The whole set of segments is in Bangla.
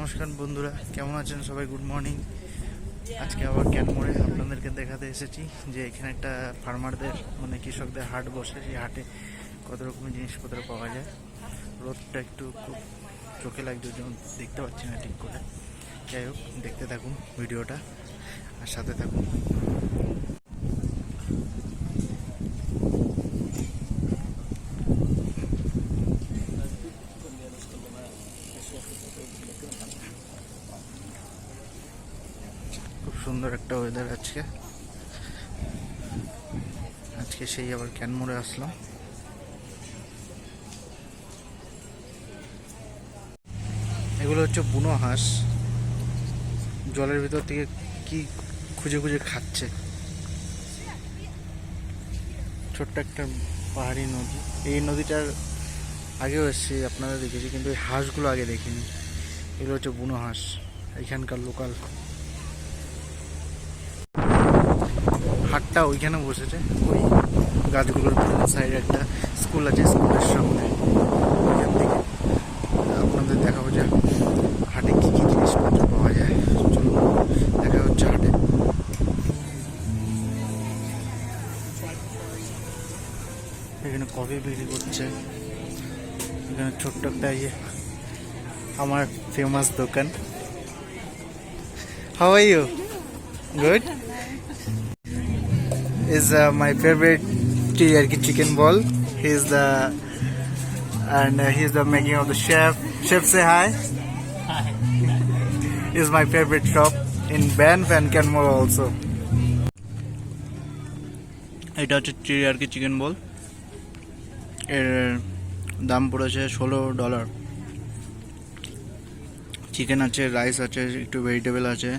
নমস্কার বন্ধুরা, কেমন আছেন সবাই? Good morning. আজকে আবার ক্যানমোরে আপনাদেরকে দেখাতে এসেছি যে এখানে একটা ফার্মারদের কৃষকদের হাট বসে। সেই হাটে কত রকমের জিনিসপত্র পাওয়া যায়। রোদটা একটু খুব চোখে লাগছে, যেমন দেখতে পাচ্ছি না ঠিক করে। যাই হোক, দেখতে থাকুন ভিডিওটা আর সাথে থাকুন। খুব সুন্দর একটা ওয়েদার আজকে সেই আবার ক্যানমোরে আসলাম। এগুলো হচ্ছে বুনো হাঁস, জলের ভিতর থেকে কি খুঁজে খুঁজে খাচ্ছে। ছোট্ট একটা পাহাড়ি নদী। এই নদীটার আগেও এসেছি, আপনারা দেখেছি, কিন্তু এই হাঁসগুলো আগে দেখিনি। এগুলো হচ্ছে বুনো হাঁস, এখানকার লোকাল। হাটটা ওইখানে বসেছে, ওই গাছগুলোর সাইডে একটা স্কুল আছে, স্কুলের সামনে। ওইখান থেকে আপনাদের দেখাবো যে হাটে কী কী জিনিসপত্র পাওয়া যায়। চলুন, দেখা হচ্ছে হাটে। এখানে কফি বিক্রি করছে। এখানে ছোট্ট একটা আমার ফেমাস দোকান। How are you? Good. Is my favorite teriyaki chicken ball. He's the making of the chef. Chef, say hi. Hi. Is my favorite shop in Banff and Canmore also. এটা হচ্ছে teriyaki চিকেন বল। এর দাম পড়েছে $16। চিকেন আছে, রাইস আছে, একটু ভেজিটেবল আছে,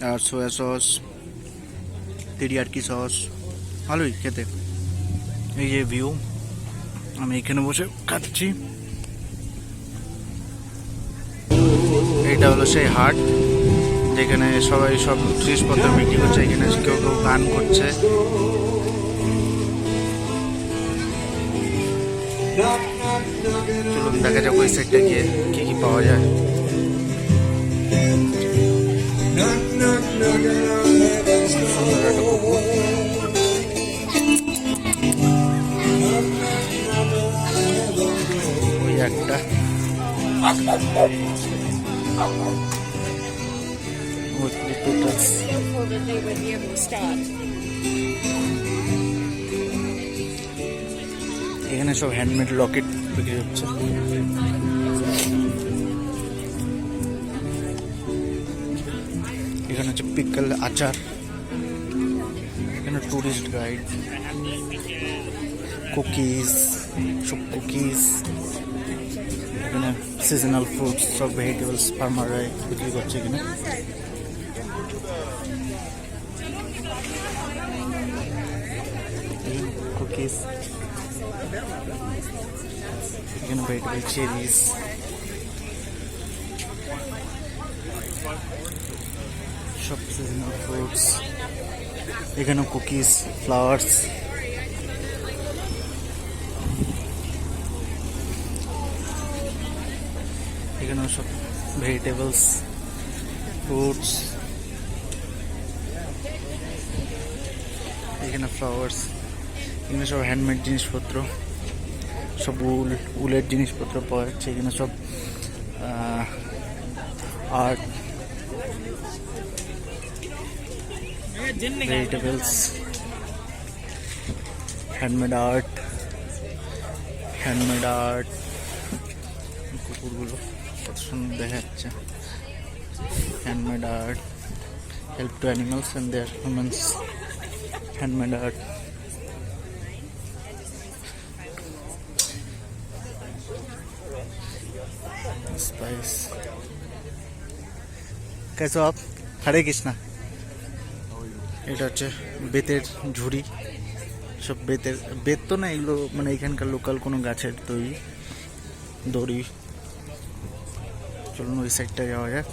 আর সোয়া সস, তেরিয়াকি সস। ভালোই খেতে। এই যে ভিউ, আমি এখানে বসে খাচ্ছি। এইটা হলো সেই হাট যেখানে সবাই সব জিনিসপত্র বিক্রি করছে। এখানে কেউ কেউ গান করছে। চলুন দেখা যাক ওই সাইডটা গিয়ে কি কি পাওয়া যায়। সুন্দর একটা কুকুর। ওই একটা এখানে সব হ্যান্ডমেড লকেট বিক্রি হচ্ছে। এখানে হচ্ছে পিকল, আচার। এখানে টুরিস্ট গাইড, কুকিজ, সব কুকিজ। এখানে সিজনাল ফ্রুটস, সব ভেজিটেবলস ফার্মাররা বিক্রি করছে এখানে। কুকিজ, এখানে ভেজিটেবল, চেরিজ। সব সিজনাল ফ্রুটস। এখানে কুকিজ, ফ্লাওয়ার্স। এখানে সব ভেজিটেবলস, ফ্রুটস। এখানে ফ্লাওয়ার্স। এখানে সব হ্যান্ডমেড জিনিসপত্র, সব উলের জিনিসপত্র পাওয়া যাচ্ছে এখানে। সব আর্ট, ভেজিটেবলস, হ্যান্ডমেড আর্ট। কুকুরগুলো কত সুন্দর দেখা যাচ্ছে। Handmade art, help to animals and their humans. Handmade art. Spice. कैसे हो आप? हरे कृष्णा। এটা হচ্ছে বেতের ঝুড়ি। সব বেত তো না, এগুলো এখানকার লোকাল কোনো গাছের তৈরি দড়ি। চলুন ওই সাইডটা যাওয়া যাক।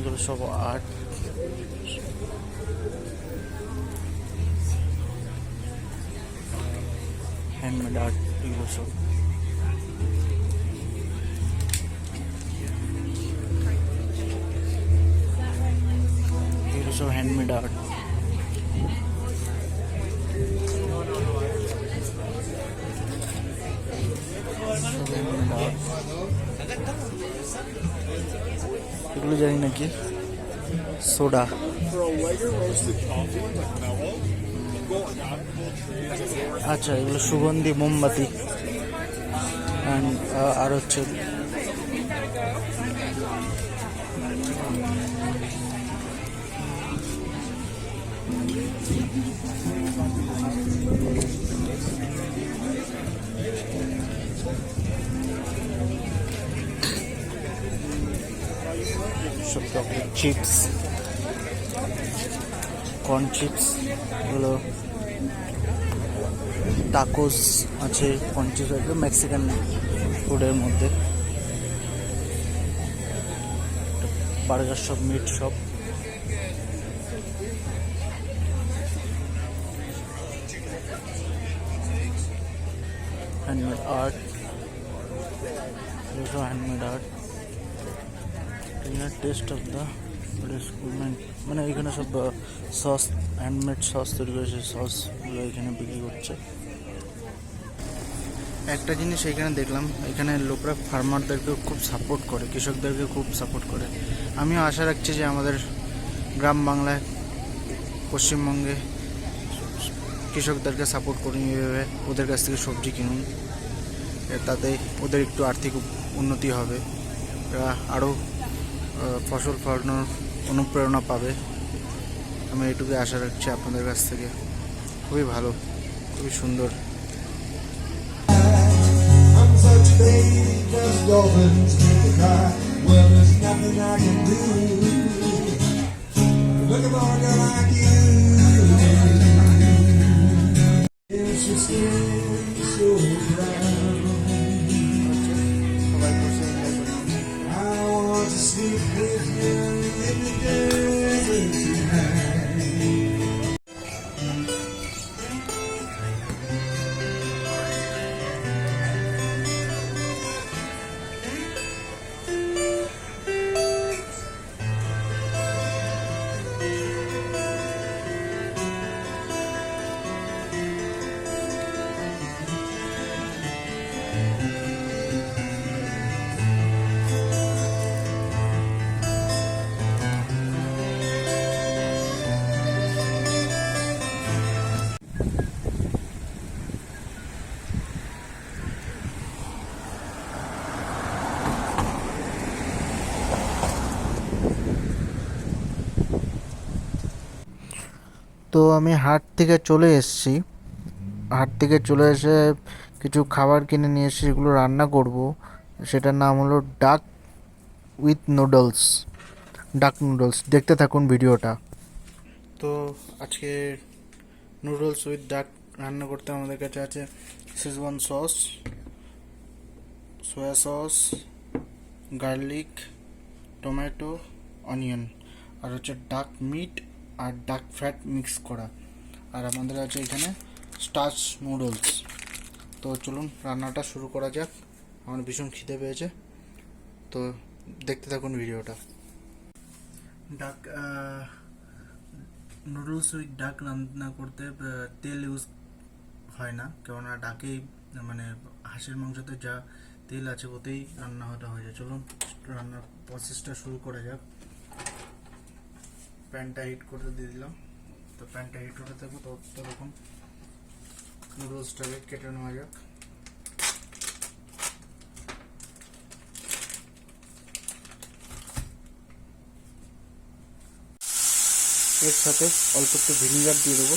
এগুলো সব আর্ট, হ্যান্ডমেড আর্ট, এগুলো সব হ্যান্ডমেড আর্ট। এগুলো জানি নাকি সোডা। আচ্ছা, এগুলো সুগন্ধি মোমবাতি আর হচ্ছে সব চকলেট চিপস, কর্ন চিপস, এগুলো টাকোস আছে, কর্ন চিপস একদম মেক্সিকান ফুডের মধ্যে, burger shop, meat shop, handmade art, handmade art, taste of the মানে এখানে সব সস, হ্যান্ডমেড সস তৈরি করে, সেই সসগুলো এখানে বিক্রি করছে। একটা জিনিস এখানে দেখলাম, এখানে লোকরা ফার্মারদেরকে খুব সাপোর্ট করে, কৃষকদেরকে খুব সাপোর্ট করে। আমিও আশা রাখছি যে আমাদের গ্রাম বাংলায়, পশ্চিমবঙ্গে কৃষকদেরকে সাপোর্ট করুন, এইভাবে ওদের কাছ থেকে সবজি কিনুন, তাতে ওদের একটু আর্থিক উন্নতি হবে, এরা আরও ফসল ফলানোর অনুপ্রেরণা পাবে। আমি এটুকুই আশা রাখছি আপনাদের কাছ থেকে। খুবই ভালো, খুবই সুন্দর। তো আমি হাট থেকে চলে এসেছি, হাট থেকে চলে এসে কিছু খাবার কিনে নিয়ে এসেছি, এগুলো রান্না করব। সেটার নাম হলো ডাক উইথ নুডলস, ডাক নুডলস। দেখতে থাকুন ভিডিওটা। তো আজকে নুডলস উইথ ডাক রান্না করতে আমাদের কাছে আছে schezwan sauce, soy sauce, garlic, tomato, onion, আর হচ্ছে ডাক মিট আর ডাক ফ্যাট মিক্স করা, আর আমাদের আছে এখানে স্টার্চ নুডলস। তো চলুন রান্নাটা শুরু করা যাক। আমার ভীষণ খিদে পেয়েছে, তো দেখতে থাকুন ভিডিওটা। ডাক নুডলস উইথ ডাক রান্না করতে তেল ইউজ হয় না, কেননা ডাকেই মানে হাঁসের মাংসতে যা তেল আছে ওতেই রান্নাটা হয়ে যায়। চলুন রান্নার প্রসেসটা শুরু করা যাক। প্যানটা হিট করতে দিয়ে দিলাম। তো প্যানটা হিট হতে থাকবে, ততক্ষণ নুডলসটাকে কেটে নেওয়া যাক। এর সাথে অল্প একটু ভিনিগার দিয়ে দেবো।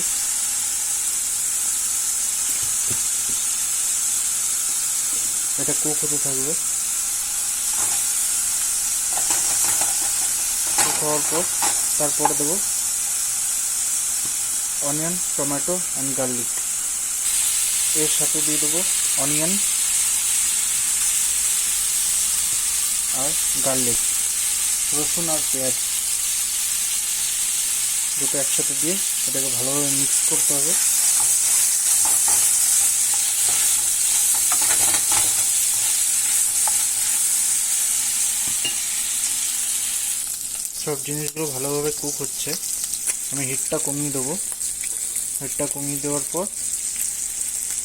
এটা কুক হতে থাকবে। কুক হওয়ার পর তারপরে দেবো অনিয়ন, টমেটো অ্যান্ড গার্লিক। এর সাথে দিয়ে দেবো অনিয়ন আর গার্লিক, রসুন আর পেঁয়াজ। দুটো একসাথে দিয়ে এটাকে ভালোভাবে মিক্স করতে হবে। সব জিনিসগুলো ভালোভাবে কুক হচ্ছে। আমি হিটটা কমিয়ে দেবো। হিটটা কমিয়ে দেওয়ার পর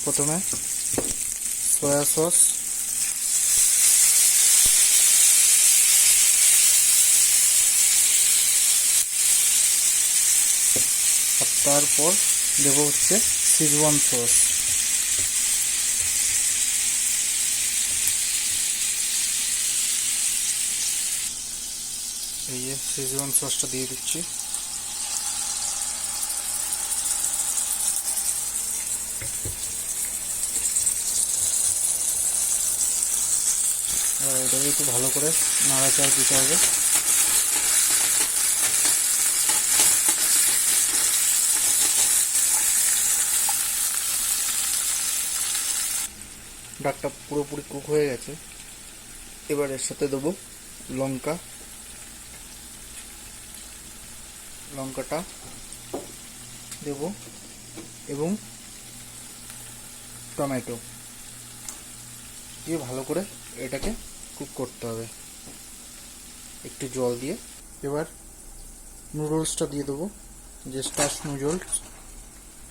প্রথমে সয়া সস, আর তারপর দেবো হচ্ছে সিজওয়ান সস। এই যে সিজওয়ান সসটা দিয়ে দিচ্ছি। এটাকে একটু ভালো করে নাড়াচাড়া দিতে হবে। ডাকটা পুরোপুরি কুক হয়ে গেছে। এবার এর সাথে দেবো লঙ্কাটা দেব এবং টমেটো দিয়ে ভালো করে এটাকে কুক করতে হবে একটু জল দিয়ে। এবার নুডলসটা দিয়ে দেবো, যে স্টাশ নুডলস,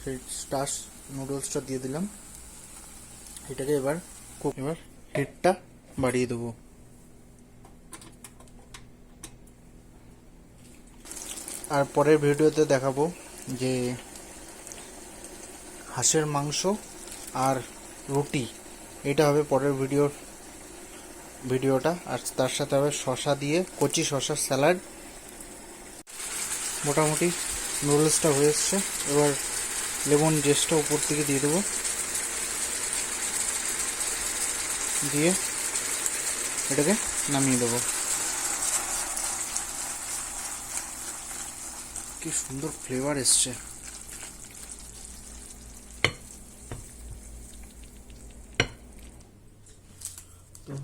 সেই স্টাশ নুডলসটা দিয়ে দিলাম। এটাকে এবার হিটটা বাড়িয়ে দেবো। আর পরের ভিডিওতে দেখাবো যে হাঁসের মাংস আর রুটি, এটা হবে পরের ভিডিওটা। আর তার সাথে হবে শসা দিয়ে কচি শসার স্যালাড। মোটামুটি নুডলসটা হয়ে এসছে। এবার লেমন জেস্টটা উপর থেকে দিয়ে দেবো, দিয়ে এটাকে নামিয়ে দেবো। কি সুন্দর ফ্লেভার এসছে। তো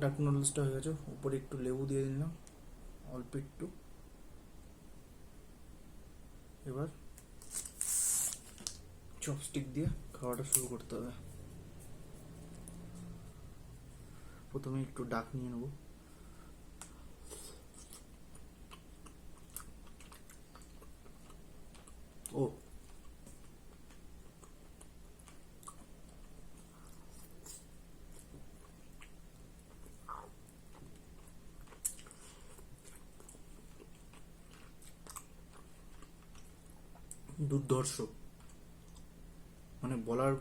ডাক নুডলসটা হয়ে গেছে। উপরে একটু লেবু দিয়ে দিলাম, অল্প একটু। এবার চপস্টিক দিয়ে খাওয়াটা শুরু করতে হবে। প্রথমে একটু ডাক নিয়ে নেব। ও, দুর্ধর্ষ, মানে বলার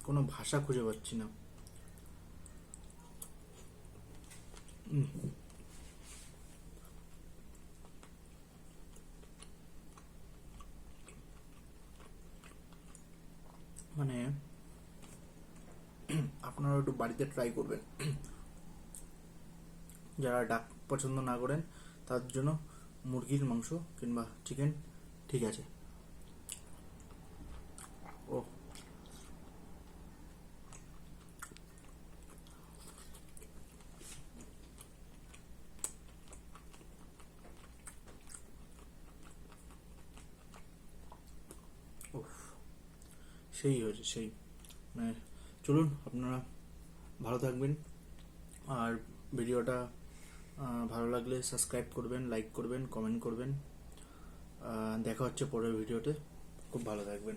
কোনো ভাষা খুঁজে পাচ্ছি না। মানে আপনারা একটু বাড়িতে ট্রাই করবেন। যারা ডাক পছন্দ না করেন তার জন্য মুরগির মাংস কিংবা চিকেন ঠিক আছে। ও, সেই হয়েছে সেই। মানে চলুন, আপনারা ভালো থাকবেন। আর ভিডিওটা ভালো লাগলে সাবস্ক্রাইব করবেন, লাইক করবেন, কমেন্ট করবেন। দেখা হচ্ছে পরের ভিডিওতে। খুব ভালো থাকবেন।